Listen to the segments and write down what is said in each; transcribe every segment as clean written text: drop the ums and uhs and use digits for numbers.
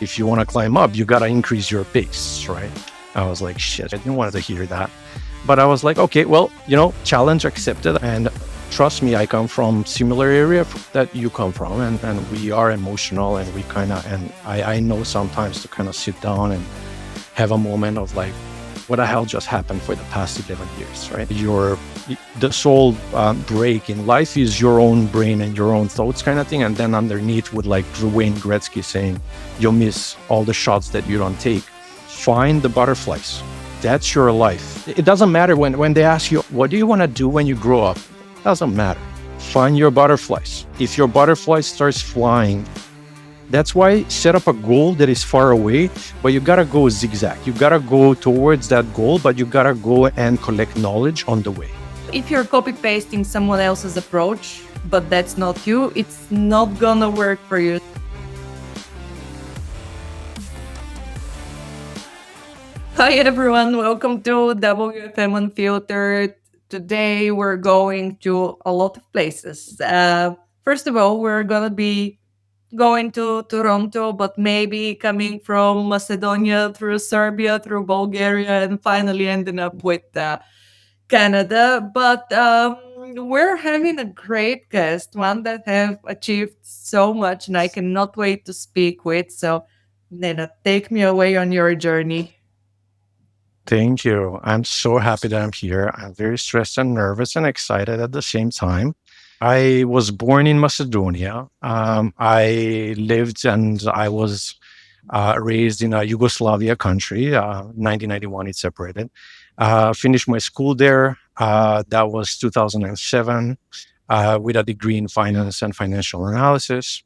If you want to climb up, you got to increase your pace, right? I was like, shit, I didn't want to hear that. But I was like, okay, well, challenge accepted. And trust me, I come from similar area that you come from. And we are emotional and we kind of, and I know sometimes to kind of sit down and have a moment of like, what the hell just happened for the past 11 years, right? The sole break in life is your own brain and your own thoughts kind of thing. And then underneath with like Wayne Gretzky saying, you'll miss all the shots that you don't take. Find the butterflies. That's your life. It doesn't matter when they ask you, what do you want to do when you grow up? It doesn't matter. Find your butterflies. If your butterfly starts flying, that's why set up a goal that is far away, but you gotta go zigzag. You gotta go towards that goal, but you gotta go and collect knowledge on the way. If you're copy pasting someone else's approach, but that's not you, it's not gonna work for you. Hi everyone, welcome to WFM Unfiltered. Today we're going to a lot of places. First of all, we're gonna be going to Toronto, but maybe coming from Macedonia through Serbia, through Bulgaria, and finally ending up with Canada. But we're having a great guest, one that have achieved so much, and I cannot wait to speak with. So, Nenad, take me away on your journey. Thank you. I'm so happy that I'm here. I'm very stressed and nervous and excited at the same time. I was born in Macedonia. I lived and I was raised in a Yugoslavia country. 1991, it separated. Finished my school there. That was 2007 with a degree in finance and financial analysis.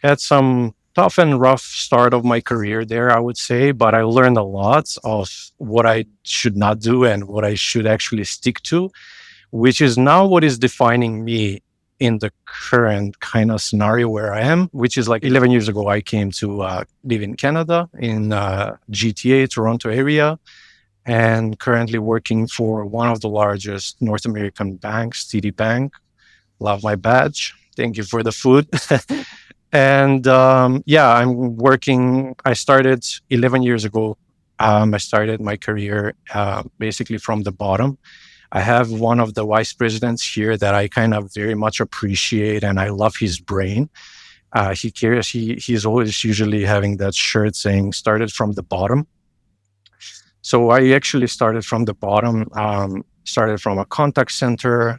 Had some tough and rough start of my career there, I would say, but I learned a lot of what I should not do and what I should actually stick to, which is now what is defining me in the current kind of scenario where I am, which is like 11 years ago, I came to live in Canada, in GTA, Toronto area, and currently working for one of the largest North American banks, TD Bank. Love my badge. Thank you for the food. And yeah, I'm working. I started 11 years ago. I started my career basically from the bottom. I have one of the vice presidents here that I kind of very much appreciate, and I love his brain. He cares. He's always usually having that shirt saying "started from the bottom." So I actually started from the bottom. Started from a contact center,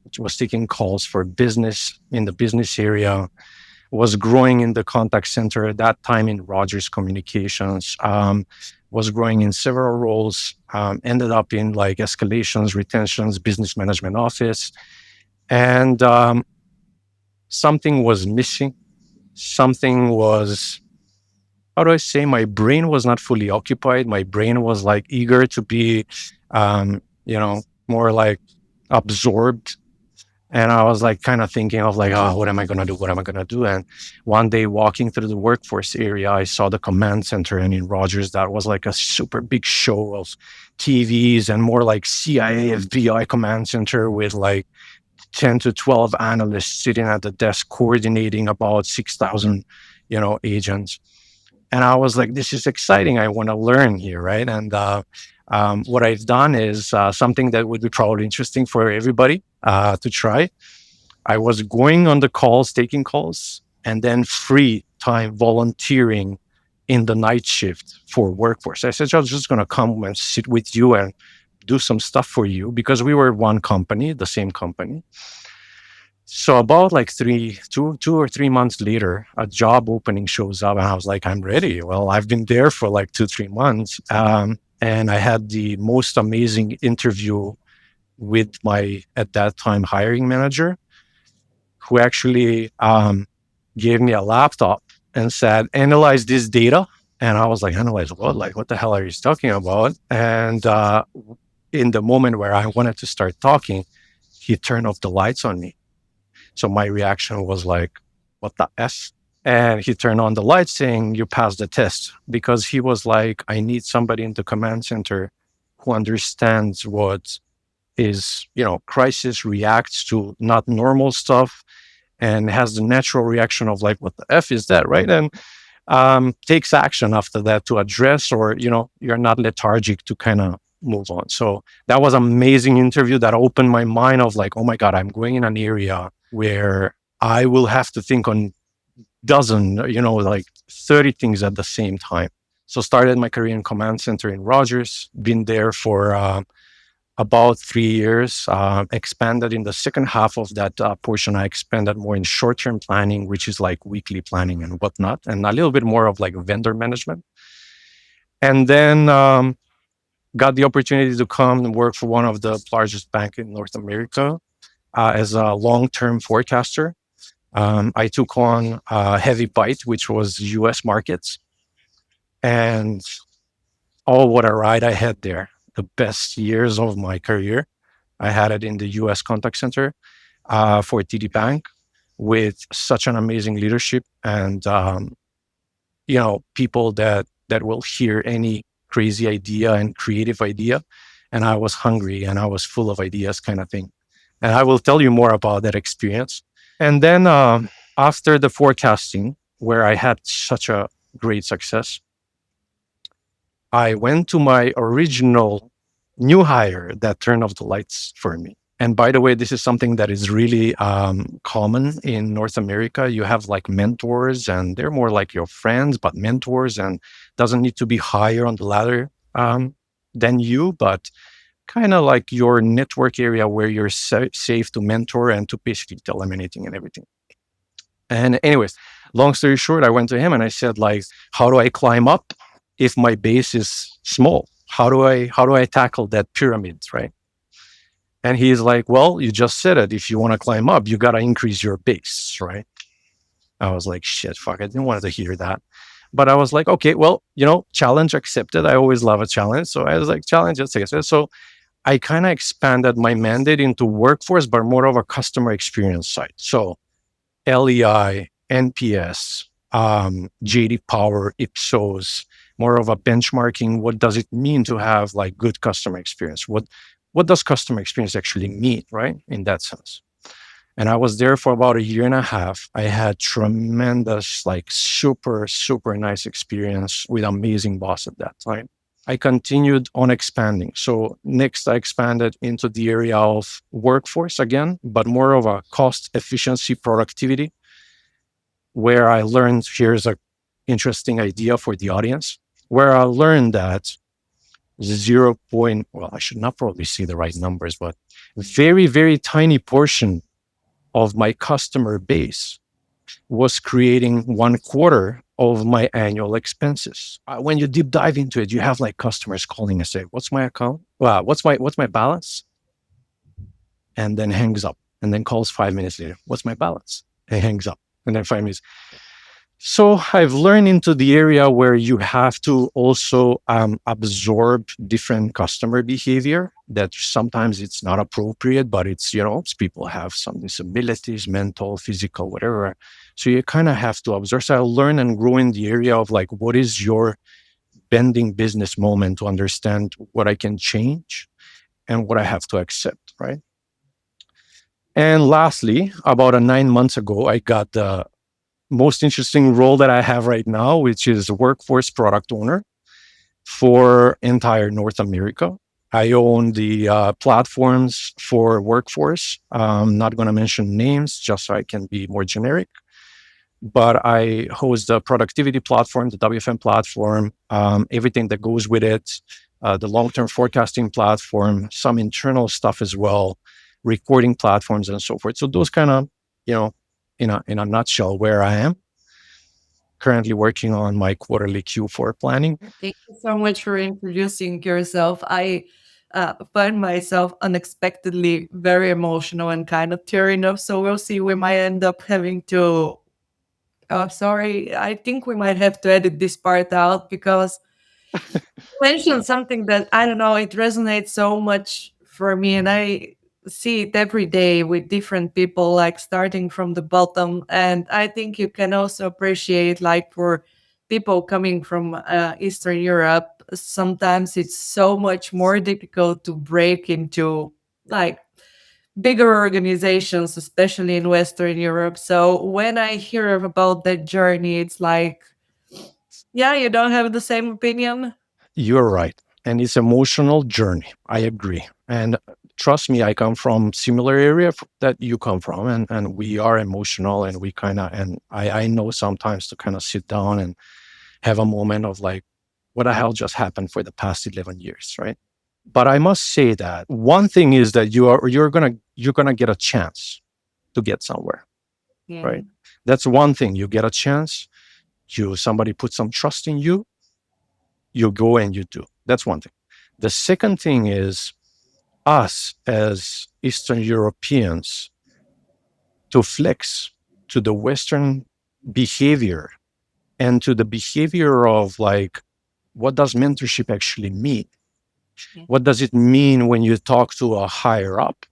which was taking calls for business in the business area. Was growing in the contact center at that time in Rogers Communications. Was growing in several roles. Ended up in like escalations, retentions, business management office, and something was missing. Something was, how do I say? My brain was not fully occupied. My brain was like eager to be, more like absorbed. And I was like kind of thinking of like, oh, what am I going to do? What am I going to do? And one day walking through the workforce area, I saw the command center. And in Rogers, that was like a super big show of TVs and more like CIA, FBI command center with like 10 to 12 analysts sitting at the desk coordinating about 6,000, agents. And I was like, this is exciting. I want to learn here, right? And what I've done is something that would be probably interesting for everybody to try. I was going on the calls, taking calls, and then free time volunteering in the night shift for workforce. I said, I was just going to come and sit with you and do some stuff for you because we were one company, the same company. So about like 2 or 3 months later, a job opening shows up and I was like, I'm ready. Well, I've been there for like 2, 3 months. And I had the most amazing interview with my, at that time, hiring manager, who actually gave me a laptop and said, analyze this data. And I was like, analyze what? Like, what the hell are you talking about? And in the moment where I wanted to start talking, he turned off the lights on me. So my reaction was like, what the F? And he turned on the light saying, you passed the test, because he was like, I need somebody in the command center who understands what is, crisis, reacts to not normal stuff and has the natural reaction of like, what the F is that, right? And takes action after that to address, or you're not lethargic to kind of move on. So that was an amazing interview that opened my mind of like, oh my god, I'm going in an area where I will have to think on dozen, like 30 things at the same time. So started my career in command center in Rogers, been there for about 3 years. Expanded in the second half of that portion. I expanded more in short-term planning, which is like weekly planning and whatnot, and a little bit more of like vendor management. And then got the opportunity to come and work for one of the largest bank in North America as a long-term forecaster. I took on a heavy bite, which was U.S. markets, and oh, what a ride I had there! The best years of my career. I had it in the U.S. contact center for TD Bank with such an amazing leadership and people that will hear any crazy idea and creative idea. And I was hungry and I was full of ideas, kind of thing. And I will tell you more about that experience. And then after the forecasting, where I had such a great success, I went to my original new hire that turned off the lights for me. And by the way, this is something that is really common in North America. You have like mentors, and they're more like your friends, but mentors, and doesn't need to be higher on the ladder than you, but kind of like your network area where you're safe to mentor and to basically tell them anything and everything. And anyways, long story short, I went to him and I said, like, how do I climb up if my base is small? How do I tackle that pyramid, right? And he's like, well, you just said it. If you want to climb up, you got to increase your base, right? I was like, shit, fuck, I didn't want to hear that. But I was like, okay, well, challenge accepted. I always love a challenge. So I was like, challenge accepted. So I kind of expanded my mandate into workforce, but more of a customer experience side. So LEI, NPS, JD Power, Ipsos, more of a benchmarking. What does it mean to have like good customer experience? What does customer experience actually mean, right? In that sense. And I was there for about a year and a half. I had tremendous, like super, super nice experience with amazing boss at that time. I continued on expanding. So next I expanded into the area of workforce again, but more of a cost efficiency productivity, where I learned, here's a interesting idea for the audience, where I learned that well, I should not probably see the right numbers, but very, very tiny portion of my customer base was creating 1/4 of my annual expenses. When you deep dive into it, you have like customers calling and say, "What's my account? Well, what's my balance?" And then hangs up, and then calls 5 minutes later. "What's my balance?" And hangs up, and then 5 minutes. So I've learned into the area where you have to also absorb different customer behavior that sometimes it's not appropriate, but it's, people have some disabilities, mental, physical, whatever. So you kind of have to observe. So I learn and grow in the area of like, what is your bending business moment to understand what I can change and what I have to accept, right? And lastly, about 9 months ago, I got the most interesting role that I have right now, which is workforce product owner for entire North America. I own the platforms for workforce. I'm not going to mention names just so I can be more generic, but I host the productivity platform, the WFM platform, everything that goes with it, the long-term forecasting platform, some internal stuff as well, recording platforms and so forth. So those kind of, in a nutshell, where I am currently working on my quarterly Q4 planning. Thank you so much for introducing yourself. I find myself unexpectedly very emotional and kind of tearing up. So we'll see. We might end up having to. Oh, sorry. I think we might have to edit this part out because mentioned something that I don't know, it resonates so much for me, and I see it every day with different people, like starting from the bottom. And I think you can also appreciate, like, for people coming from Eastern Europe, sometimes it's so much more difficult to break into like bigger organizations, especially in Western Europe. So when I hear about that journey, it's like Yeah, you don't have the same opinion? You're right. And it's emotional journey. I agree. And trust me, I come from similar area that you come from, and we are emotional, and we kind of, and I know sometimes to kind of sit down and have a moment of like, what the hell just happened for the past 11 years, right? But I must say that one thing is that you're gonna get a chance to get somewhere, Yeah. right? That's one thing. You get a chance, somebody put some trust in you, you go and you do. That's one thing. The second thing is us as Eastern Europeans to flex to the Western behavior and to the behavior of like, what does mentorship actually mean? Yeah. What does it mean when you talk to a higher up,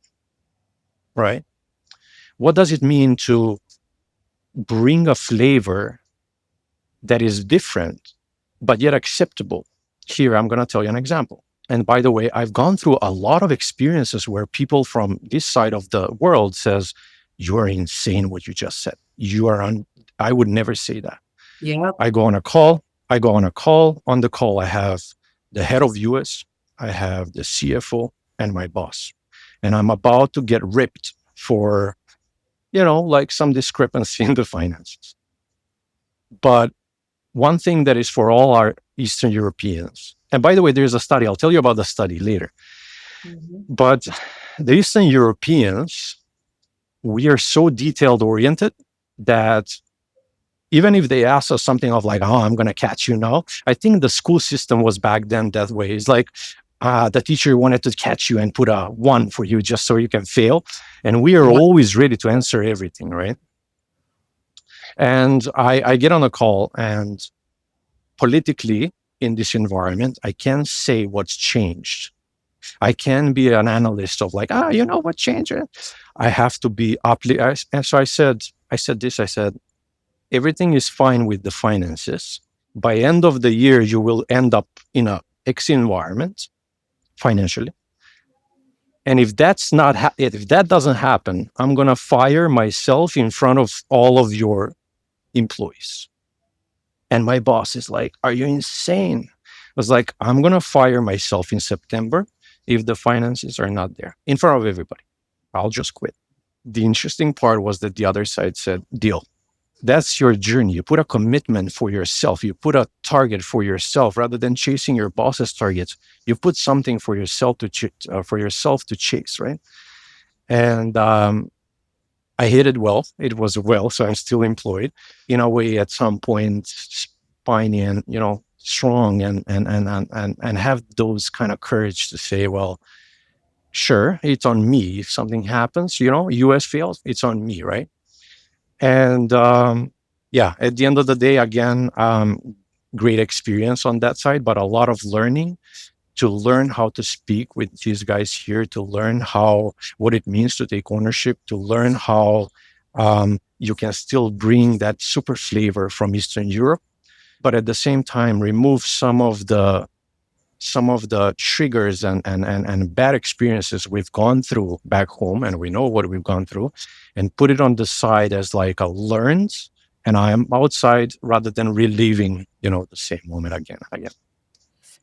right? What does it mean to bring a flavor that is different, but yet acceptable? Here, I'm going to tell you an example. And by the way, I've gone through a lot of experiences where people from this side of the world says, "You are insane what you just said. You are on I would never say that." Yeah. I go on a call. I go on a call. On the call, I have the head of US, I have the CFO, and my boss. And I'm about to get ripped for, like some discrepancy in the finances. But one thing that is for all our Eastern Europeans, and by the way, there's a study, I'll tell you about the study later. Mhm. But the Eastern Europeans, we are so detailed oriented that even if they ask us something of like, "Oh, I'm going to catch you now," I think the school system was back then that way. It's like the teacher wanted to catch you and put a one for you just so you can fail. And we are Yeah. always ready to answer everything, right? And I get on a call, and politically in this environment, I can't say what's changed. I can be an analyst of like, you know what changed it? I have to be up. And so I said, everything is fine with the finances. By end of the year, you will end up in a X environment financially. And if that doesn't happen, I'm gonna fire myself in front of all of your employees. And my boss is like, "Are you insane?" I was like, "I'm gonna fire myself in September if the finances are not there in front of everybody. I'll just quit." The interesting part was that the other side said, "Deal." That's your journey. You put a commitment for yourself. You put a target for yourself rather than chasing your boss's targets. You put something for yourself to chase, right? And I hit it well. It was well, so I'm still employed in a way. At some point, spiny and strong, and have those kind of courage to say, well, sure, it's on me. If something happens, US fails, it's on me, right? And yeah, at the end of the day, again, great experience on that side, but a lot of learning to learn how to speak with these guys here, to learn how what it means to take ownership, to learn how you can still bring that super flavor from Eastern Europe, but at the same time remove some of the triggers and bad experiences we've gone through back home, and we know what we've gone through, and put it on the side as like a learned, and I am outside rather than reliving the same moment again.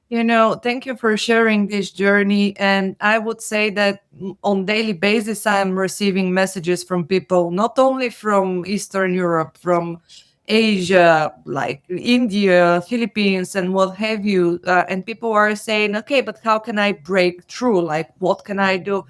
Thank you for sharing this journey. And I would say that on daily basis, I'm receiving messages from people, not only from Eastern Europe, from Asia, like India, Philippines, and what have you. And people are saying, okay, but how can I break through? Like, what can I do?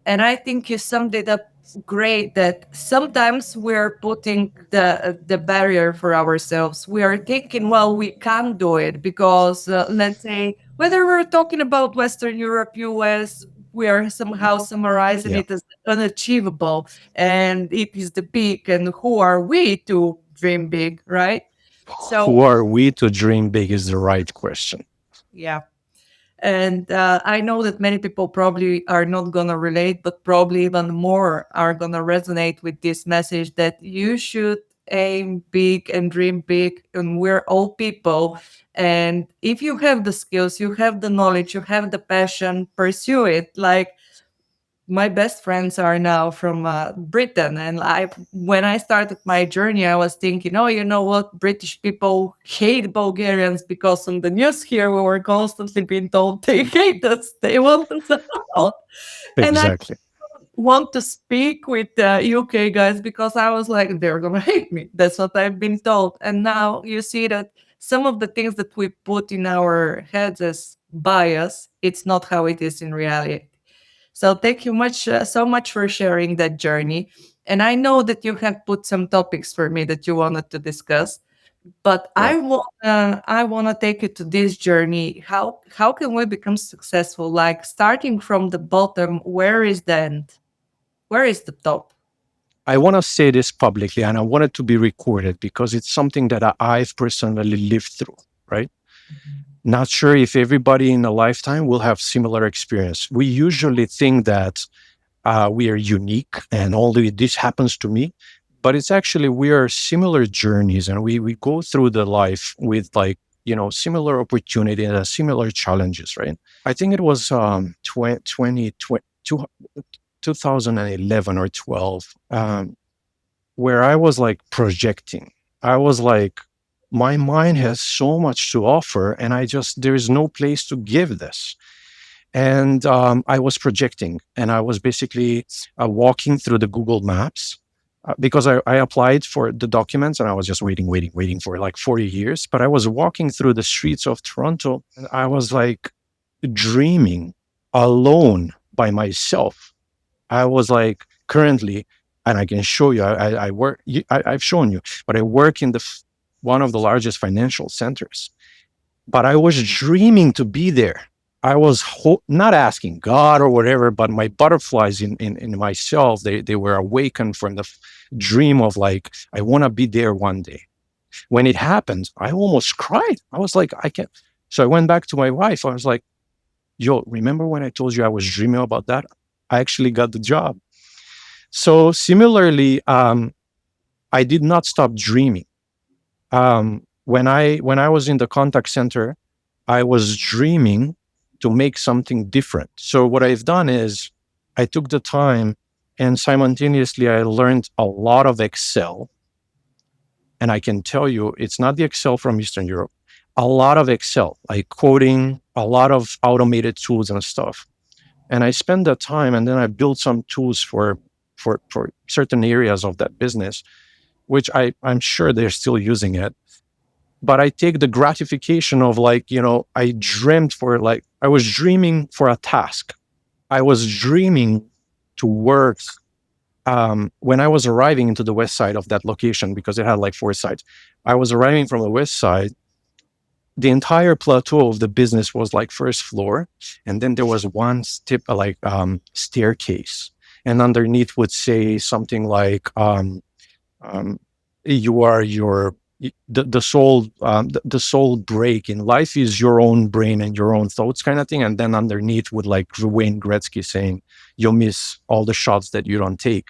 And I think you summed it up great that sometimes we're putting the barrier for ourselves. We are thinking, well, we can't do it because let's say whether we're talking about Western Europe, US, we are somehow summarizing Yeah. it as unachievable and it is the peak. And who are we to dream big, right? Who So are we to dream big is the right question. yeah. And I know that many people probably are not going to relate, but probably even more are going to resonate with this message that you should aim big and dream big. And we're all people. And if you have the skills, you have the knowledge, you have the passion, pursue it. Like my best friends are now from Britain, and when I started my journey, I was thinking, oh, you know what, British people hate Bulgarians because on the news here we were constantly being told they hate us, they want us out, and I Exactly. want to speak with the UK guys because I was like, they're gonna hate me. That's what I've been told. And now you see that some of the things that we put in our heads as bias, it's not how it is in reality. So thank you so much for sharing that journey. And I know that you have put some topics for me that you wanted to discuss, but Right. I wanna take you to this journey. How can we become successful? Like starting from the bottom, where is the end? Where is the top? I want to say this publicly and I want it to be recorded because it's something that I've personally lived through, right? Not sure if everybody in a lifetime will have similar experience. We usually think that we are unique and only this happens to me, but it's actually we are similar journeys and we go through the life with like, similar opportunity and similar challenges, right? I think it was 2011 or 12, where I was like projecting. I was like, my mind has so much to offer, and there is no place to give this. And I was projecting, and I was basically walking through the Google Maps because I applied for the documents and I was just waiting for like 40 years. But I was walking through the streets of Toronto and I was like dreaming alone by myself. I was like currently, and I can show you. I work. I've shown you, but I work in one of the largest financial centers. But I was dreaming to be there. I was not asking God or whatever, but my butterflies in myself, they were awakened from the dream of like, I want to be there one day. When it happened, I almost cried. I was like, I can't. So I went back to my wife. I was like, yo, remember when I told you I was dreaming about that? I actually got the job. So similarly, I did not stop dreaming. When I was in the contact center, I was dreaming to make something different. So what I've done is I took the time and simultaneously I learned a lot of Excel. And I can tell you, it's not the Excel from Eastern Europe. A lot of Excel, like coding, a lot of automated tools and stuff. And I spent that time, and then I built some tools for certain areas of that business, which I'm sure they're still using it. But I take the gratification of like, I dreamt for like, I was dreaming for a task. I was dreaming to work when I was arriving into the west side of that location, because it had like four sides. I was arriving from the west side. The entire plateau of the business was like first floor, and then there was one staircase, and underneath would say something like um, you are the soul the soul break in life is your own brain and your own thoughts, kind of thing. And then underneath would like Wayne Gretzky saying you'll miss all the shots that you don't take.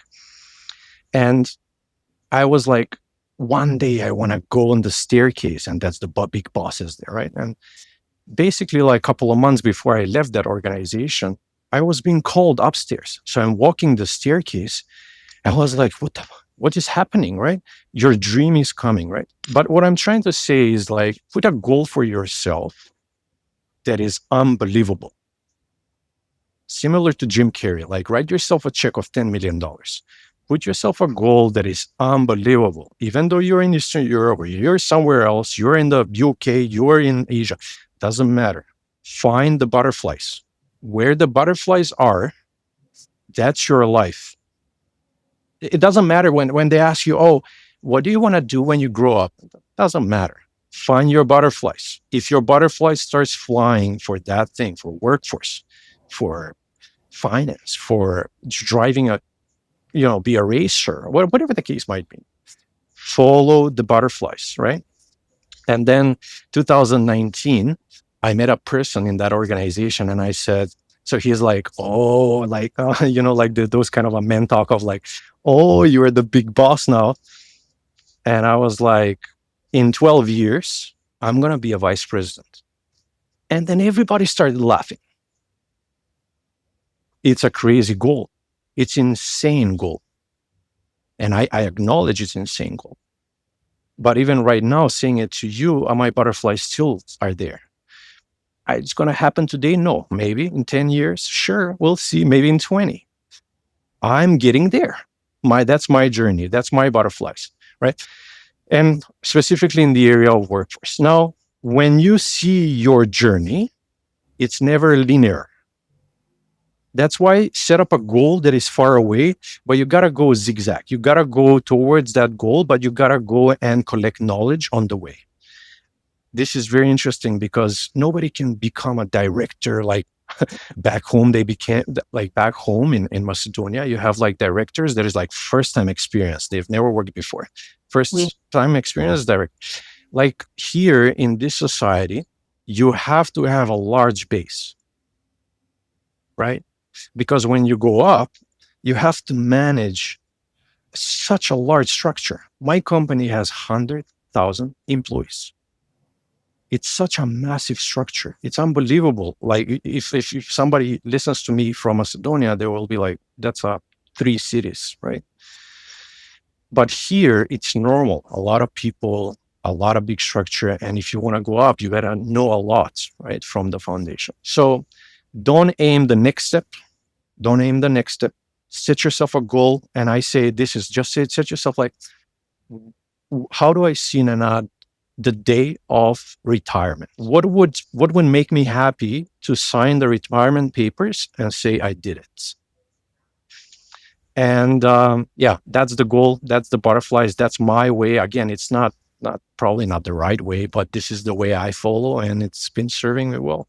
And I was like, one day I want to go on the staircase, and that's the big bosses there, right? And basically, like a couple of months before I left that organization, I was being called upstairs. So I'm walking the staircase. I was like, what is happening, right? Your dream is coming, right? But what I'm trying to say is like, put a goal for yourself that is unbelievable. Similar to Jim Carrey, like write yourself a check of $10 million. Put yourself a goal that is unbelievable. Even though you're in Eastern Europe or you're somewhere else, you're in the UK, you're in Asia, doesn't matter. Find the butterflies. Where the butterflies are, that's your life. It doesn't matter when they ask you, oh, what do you want to do when you grow up? It doesn't matter. Find your butterflies. If your butterfly starts flying for that thing, for workforce, for finance, for driving be a racer, whatever the case might be, follow the butterflies, right? And then 2019, I met a person in that organization and I said, so he's like, oh, like, like those kind of a men talk of like, oh, you're the big boss now. And I was like, in 12 years, I'm going to be a vice president. And then everybody started laughing. It's a crazy goal. It's insane goal. And I acknowledge it's insane goal. But even right now, saying it to you, my butterflies still are there. It's going to happen today? No. Maybe in 10 years? Sure. We'll see. Maybe in 20. I'm getting there. That's my journey. That's my butterflies, right? And specifically in the area of workforce. Now, when you see your journey, it's never linear. That's why set up a goal that is far away, but you gotta go zigzag. You gotta go towards that goal, but you gotta go and collect knowledge on the way. This is very interesting because nobody can become a director like back home. They became like back home in Macedonia. You have like directors that is like first time experience. They've never worked before. We, First time experience direct. Like here in this society, you have to have a large base, right? Because when you go up, you have to manage such a large structure. My company has 100,000 employees. It's such a massive structure. It's unbelievable. Like if somebody listens to me from Macedonia, they will be like, that's a 3 cities, right? But here it's normal. A lot of people, a lot of big structure. And if you want to go up, you gotta know a lot, right? From the foundation. So don't aim the next step. Don't aim the next step. Set yourself a goal. And I say this is just set yourself like, how do I see Nanad the day of retirement? What would make me happy to sign the retirement papers and say I did it? And yeah, that's the goal. That's the butterflies. That's my way. Again, it's not probably not the right way, but this is the way I follow, and it's been serving me well.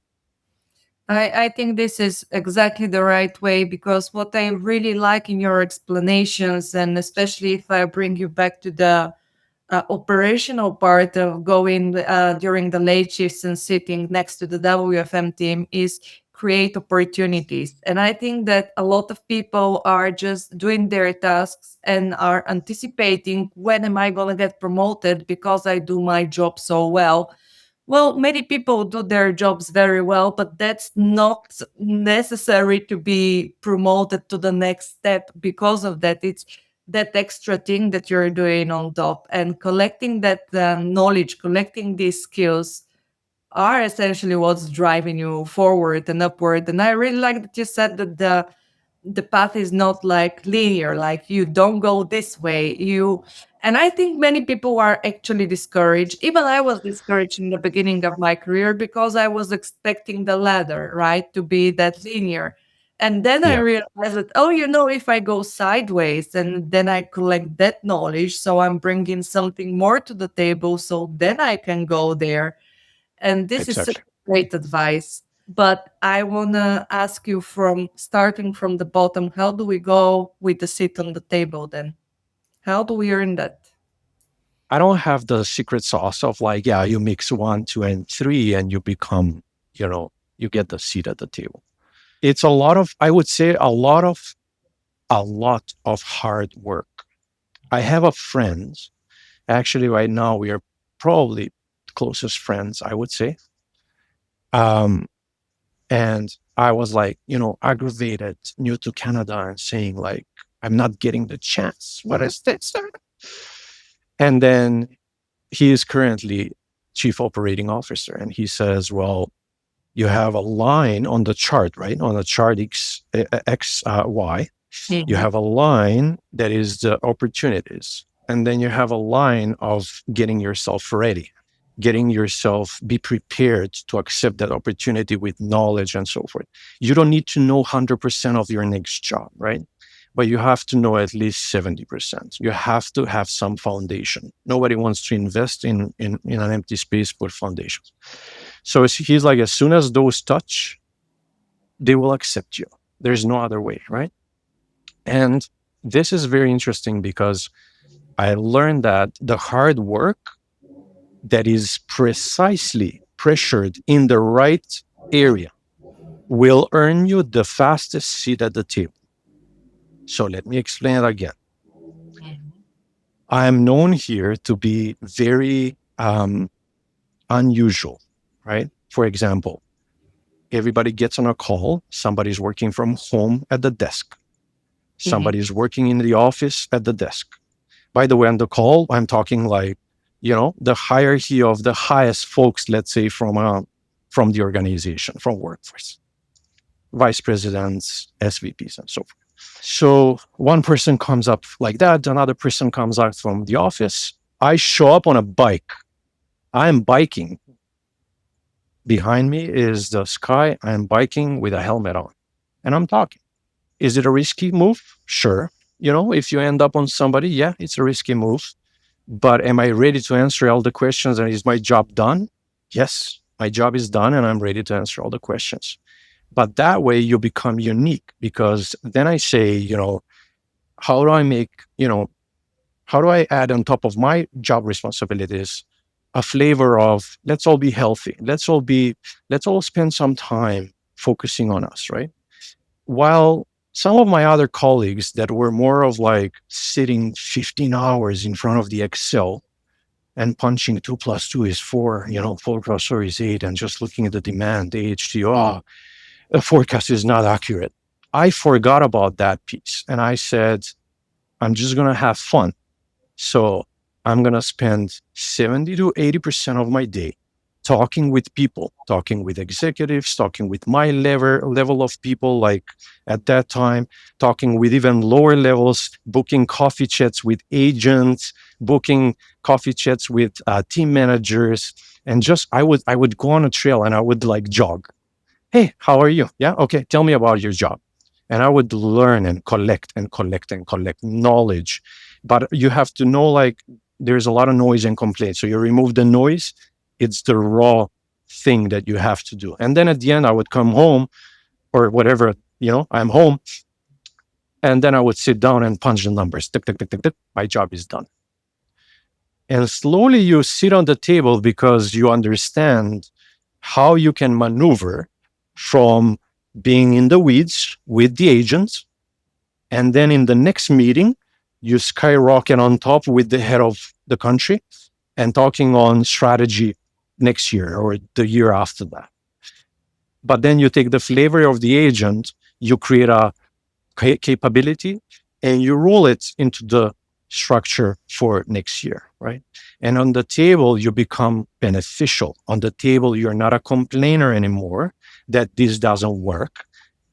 I think this is exactly the right way because what I really like in your explanations, and especially if I bring you back to the operational part of going during the late shifts and sitting next to the WFM team, is create opportunities. And I think that a lot of people are just doing their tasks and are anticipating when am I going to get promoted because I do my job so well. Well, many people do their jobs very well, but that's not necessary to be promoted to the next step because of that. It's that extra thing that you're doing on top, and collecting that knowledge, collecting these skills are essentially what's driving you forward and upward. And I really like that you said that the path is not like linear, like you don't go this way. And I think many people are actually discouraged. Even I was discouraged in the beginning of my career because I was expecting the ladder, right, to be that linear. And then I Yeah, realized that, oh, if I go sideways and then I collect that knowledge, so I'm bringing something more to the table, so then I can go there. And this is such exactly. great advice. But I want to ask you, from starting from the bottom, how do we go with the seat on the table then? How do we earn that? I don't have the secret sauce of like, yeah, you mix one, two, and three, and you become, you get the seat at the table. It's a lot of, I would say, a lot of hard work. I have a friend. Actually, right now we are probably closest friends, I would say. Um, and I was like, aggravated, new to Canada, and saying like, I'm not getting the chance. What is this? And then he is currently chief operating officer, and he says, well, you have a line on the chart, right? On the chart Y, you Mhm. have a line that is the opportunities. And then you have a line of getting yourself ready, getting yourself be prepared to accept that opportunity with knowledge and so forth. You don't need to know 100% of your next job, right? But you have to know at least 70%. You have to have some foundation. Nobody wants to invest in an empty space with foundations. So he's like, as soon as those touch, they will accept you. There's no other way, right? And this is very interesting because I learned that the hard work that is precisely pressured in the right area will earn you the fastest seat at the table. So let me explain it again. I'm known here to be very unusual, right? For example, Everybody gets on a call. Somebody's working from home at the desk. Mhm. Somebody's working in the office at the desk. By the way, on the call, I'm talking like, the hierarchy of the highest folks, let's say from the organization, from workforce, vice presidents, SVPs, and so forth. So one person comes up like that, another person comes out from the office. I show up on a bike. I'm biking. Behind me is the sky. I'm biking with a helmet on and I'm talking. Is it a risky move? Sure. If you end up on somebody, yeah, it's a risky move. But am I ready to answer all the questions and is my job done? Yes, my job is done and I'm ready to answer all the questions. But that way you become unique because then I say, how do I make, how do I add on top of my job responsibilities a flavor of let's all be healthy. Let's all spend some time focusing on us, right? While some of my other colleagues that were more of like sitting 15 hours in front of the Excel and punching 2 plus 2 is 4, 4 plus 4 is 8, and just looking at the demand, the HTO, the forecast is not accurate. I forgot about that piece. And I said, I'm just going to have fun. So I'm going to spend 70 to 80% of my day talking with people, talking with executives, talking with my level of people, like at that time, talking with even lower levels, booking coffee chats with agents, booking coffee chats with team managers. And just I would go on a trail and I would like jog. Hey, how are you? Yeah, okay, tell me about your job. And I would learn and collect and collect and collect knowledge. But you have to know, like, there's a lot of noise and complaints. So you remove the noise, it's the raw thing that you have to do. And then at the end, I would come home or whatever, I'm home. And then I would sit down and punch the numbers. Tick, tick, tick, tick, tick. My job is done. And slowly you sit on the table because you understand how you can maneuver from being in the weeds with the agents. And then in the next meeting, you skyrocket on top with the head of the country and talking on strategy next year or the year after that. But then you take the flavor of the agent, you create a capability and you roll it into the structure for next year, right? And on the table, you become beneficial. On the table, you're not a complainer anymore that this doesn't work.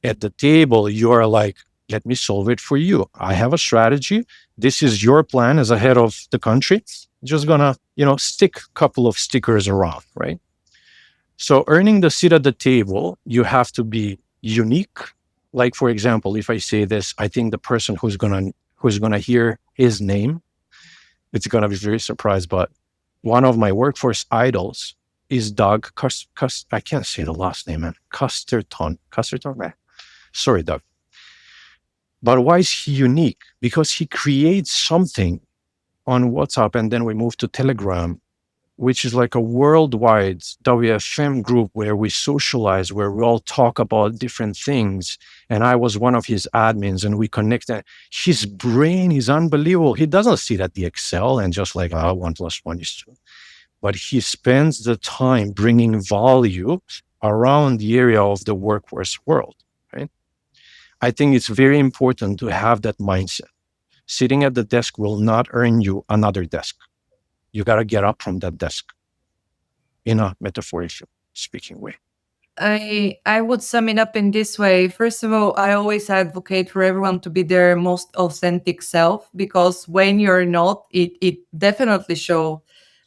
At the table, you are like, let me solve it for you. I have a strategy. This is your plan as a head of the country. Just gonna, stick a couple of stickers around, right? So earning the seat at the table, you have to be unique. Like for example, if I say this, I think the person who's gonna hear his name, it's gonna be very surprised. But one of my workforce idols is Doug I can't say the last name, man. Custerton. Custerton, man. Sorry, Doug. But why is he unique? Because he creates something on WhatsApp and then we move to Telegram, which is like a worldwide WFM group where we socialize, where we all talk about different things. And I was one of his admins and we connected. His brain is unbelievable. He doesn't sit at the Excel and just like, 1 plus 1 is 2. But he spends the time bringing value around the area of the workforce world, right? I think it's very important to have that mindset. Sitting at the desk will not earn you another desk. You got to get up from that desk in a metaphorical speaking way. I would sum it up in this way. First of all, I always advocate for everyone to be their most authentic self because when you're not, it definitely show.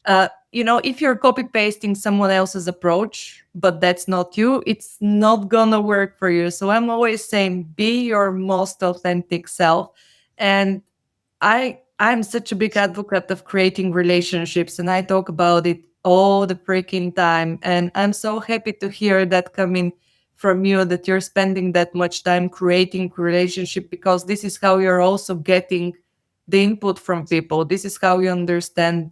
If you're copy pasting someone else's approach, but that's not you, it's not gonna work for you. So I'm always saying, be your most authentic self. And I'm such a big advocate of creating relationships and I talk about it all the freaking time. And I'm so happy to hear that coming from you that you're spending that much time creating relationship because this is how you're also getting the input from people. This is how you understand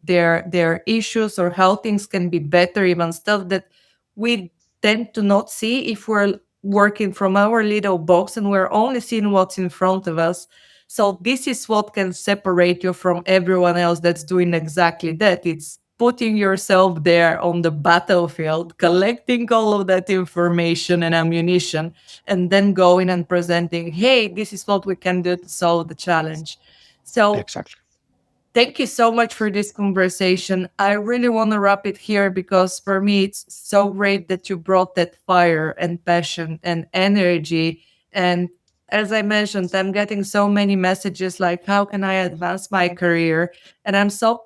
their issues or how things can be better, even stuff that we tend to not see if we're working from our little box and we're only seeing what's in front of us. So this is what can separate you from everyone else that's doing exactly that. It's putting yourself there on the battlefield, collecting all of that information and ammunition, and then going and presenting, hey, this is what we can do to solve the challenge. So Exactly. thank you so much for this conversation. I really want to wrap it here because for me, it's so great that you brought that fire and passion and energy. And as I mentioned, I'm getting so many messages like, how can I advance my career? And I'm so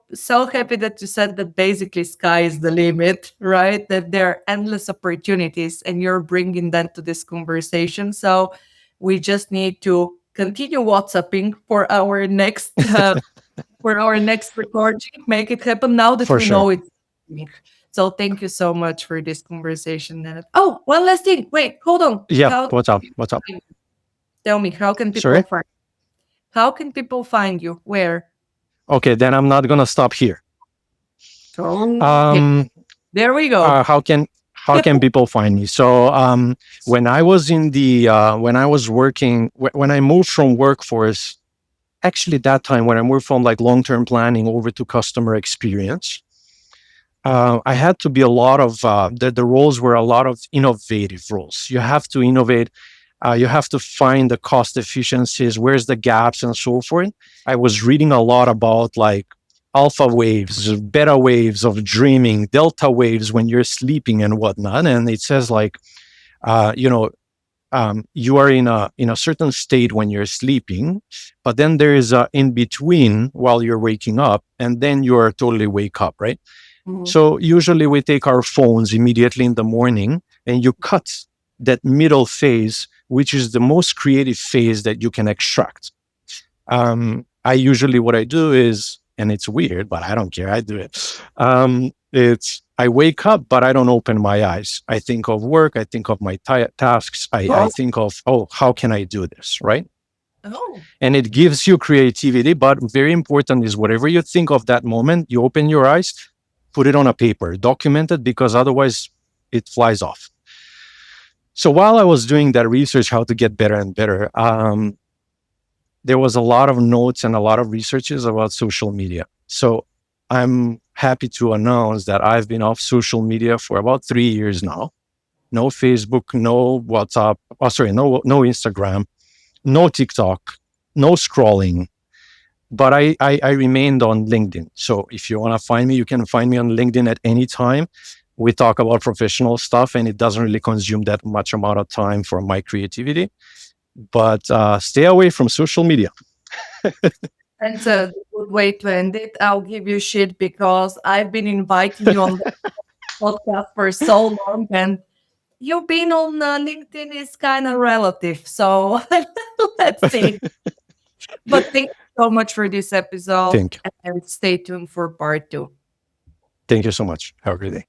happy that you said that basically sky is the limit, right? That there are endless opportunities and you're bringing that to this conversation. So we just need to continue WhatsApping for our next recording. Make it happen now that For we sure. know it's me. So thank you so much for this conversation. Nenad. Oh, one last thing. Wait, hold on. Yeah. How What's up? What's up? tell me, Sorry? how can people find you? Where? Okay, then I'm not gonna stop here. Okay. Um, There we go. how can people find me? So when I was in the when I was working when I moved from workforce, actually that time when I moved from like long term planning over to customer experience, I had to be a lot of the roles were a lot of innovative roles. You have to innovate. You have to find the cost efficiencies, where's the gaps, and so forth. I was reading a lot about like alpha waves, beta waves of dreaming, delta waves when you're sleeping and whatnot. And it says like, uh, you know, you are in a certain state when you're sleeping, but then there is a in between while you're waking up, and then you are totally wake up, right? Mhm. So usually we take our phones immediately in the morning and you cut that middle phase, which is the most creative phase that you can extract. I usually, what I do is, and it's weird, but I don't care. I do it. It's, I wake up, but I don't open my eyes. I think of work. I think of my tasks. I Oh, think of, oh, how can I do this? Right. oh, And it gives you creativity. But very important is whatever you think of that moment, you open your eyes, put it on a paper, document it, because otherwise it flies off. So while I was doing that research, how to get better and better, there was a lot of notes and a lot of researches about social media. So I'm happy to announce that I've been off social media for about 3 years now. No Facebook, no WhatsApp, oh, sorry, no Instagram, no TikTok, no scrolling. But I remained on LinkedIn. So if you want to find me, you can find me on LinkedIn at any time. We talk about professional stuff and it doesn't really consume that much amount of time for my creativity. But stay away from social media. that's a good way to end it. I'll give you shit because I've been inviting you on the podcast for so long, and you being on LinkedIn is kind of relative. So let's see. But thank you so much for this episode Thank you. and stay tuned for part two. Thank you so much. Have a great day.